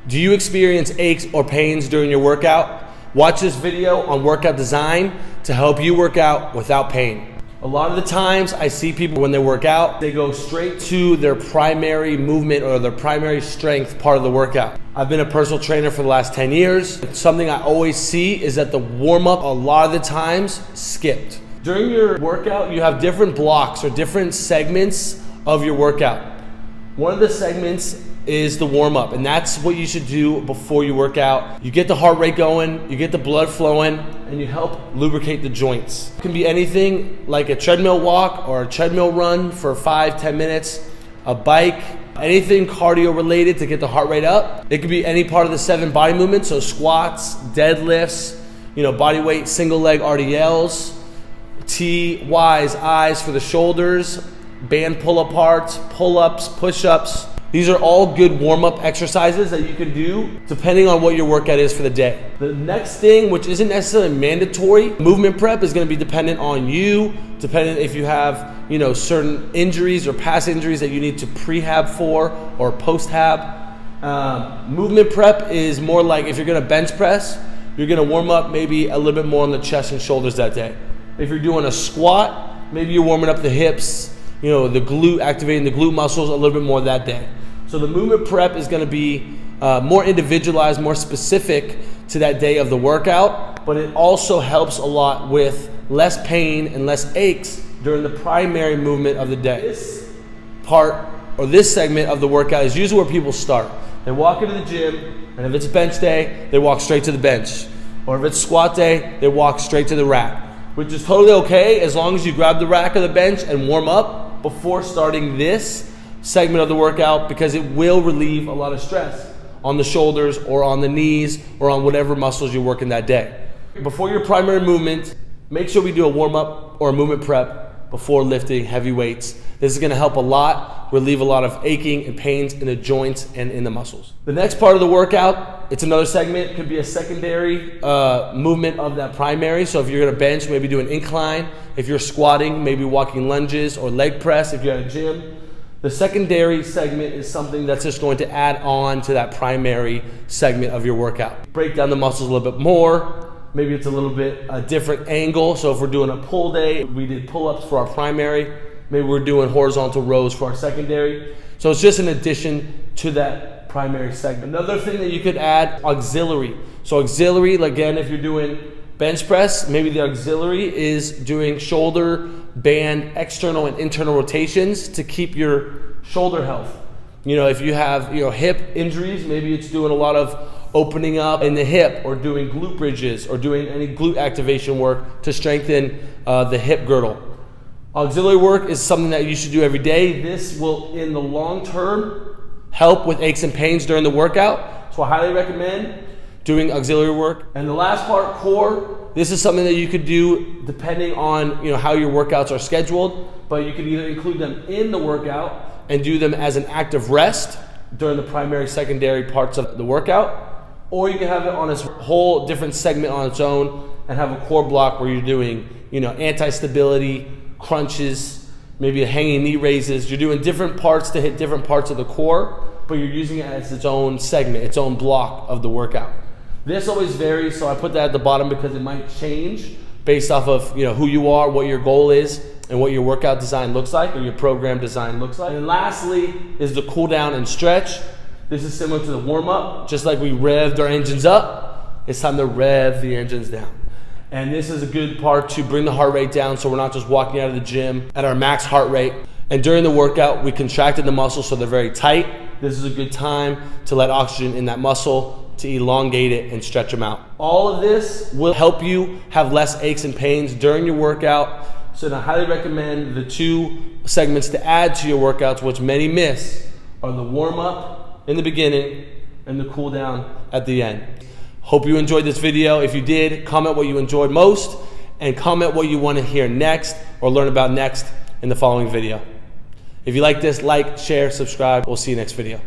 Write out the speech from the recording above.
Do you experience aches or pains during your workout? Watch this video on workout design to help you work out without pain. A lot of the times I see people when they work out, they go straight to their primary movement or their primary strength part of the workout. I've been a personal trainer for the last 10 years. Something I always see is that the warm-up a lot of the times skipped. During your workout, you have different blocks or different segments of your workout. One of the segments is the warm-up, and that's what you should do before you work out. You get the heart rate going, you get the blood flowing, and you help lubricate the joints. It can be anything like a treadmill walk or a treadmill run for 5-10 minutes, a bike, anything cardio related to get the heart rate up. It could be any part of the 7 body movements, so squats, deadlifts, body weight, single leg RDLs, T, Ys, Is for the shoulders, band pull-aparts, pull-ups, push-ups. These are all good warm-up exercises that you can do depending on what your workout is for the day. The next thing, which isn't necessarily mandatory, movement prep is going to be dependent on you, dependent if you have, certain injuries or past injuries that you need to prehab for or post-hab. Movement prep is more like if you're going to bench press, you're going to warm up maybe a little bit more on the chest and shoulders that day. If you're doing a squat, maybe you're warming up the hips, the glute, activating the glute muscles a little bit more that day. So the movement prep is going to be more individualized, more specific to that day of the workout, but it also helps a lot with less pain and less aches during the primary movement of the day. This part or this segment of the workout is usually where people start. They walk into the gym, and if it's bench day, they walk straight to the bench. Or if it's squat day, they walk straight to the rack, which is totally okay as long as you grab the rack or the bench and warm up before starting this segment of the workout, because it will relieve a lot of stress on the shoulders or on the knees or on whatever muscles you're working that day. Before your primary movement, make sure we do a warm-up or a movement prep before lifting heavy weights. This is going to help a lot, relieve a lot of aching and pains in the joints and in the muscles. The next part of the workout, it's another segment. It could be a secondary movement of that primary. So if you're going to bench, maybe do an incline. If you're squatting, maybe walking lunges or leg press if you're at a gym. The secondary segment is something that's just going to add on to that primary segment of your workout. Break down the muscles a little bit more. Maybe it's a little bit a different angle. So if we're doing a pull day, we did pull-ups for our primary. Maybe we're doing horizontal rows for our secondary. So it's just an addition to that primary segment. Another thing that you could add, auxiliary. So auxiliary, again, if you're doing bench press, maybe the auxiliary is doing shoulder band external and internal rotations to keep your shoulder health. If you have hip injuries, maybe it's doing a lot of opening up in the hip or doing glute bridges or doing any glute activation work to strengthen the hip girdle. Auxiliary work is something that you should do every day. This will, in the long term, help with aches and pains during the workout. So I highly recommend doing auxiliary work. And the last part, core, this is something that you could do depending on how your workouts are scheduled, but you could either include them in the workout and do them as an active rest during the primary, secondary parts of the workout, or you can have it on a whole different segment on its own and have a core block where you're doing anti-stability, crunches, maybe a hanging knee raises. You're doing different parts to hit different parts of the core, but you're using it as its own segment, its own block of the workout. This always varies, so I put that at the bottom because it might change based off of who you are, what your goal is, and what your workout design looks like or your program design looks like. And lastly is the cool down and stretch. This is similar to the warm-up. Just like we revved our engines up, it's time to rev the engines down. And this is a good part to bring the heart rate down so we're not just walking out of the gym at our max heart rate. And during the workout, we contracted the muscles so they're very tight. This is a good time to let oxygen in that muscle to elongate it and stretch them out. All of this will help you have less aches and pains during your workout. So I highly recommend the 2 segments to add to your workouts, which many miss, are the warm-up in the beginning and the cool down at the end. Hope you enjoyed this video. If you did, comment what you enjoyed most and comment what you want to hear next or learn about next in the following video. If you like this, like, share, subscribe. We'll see you next video.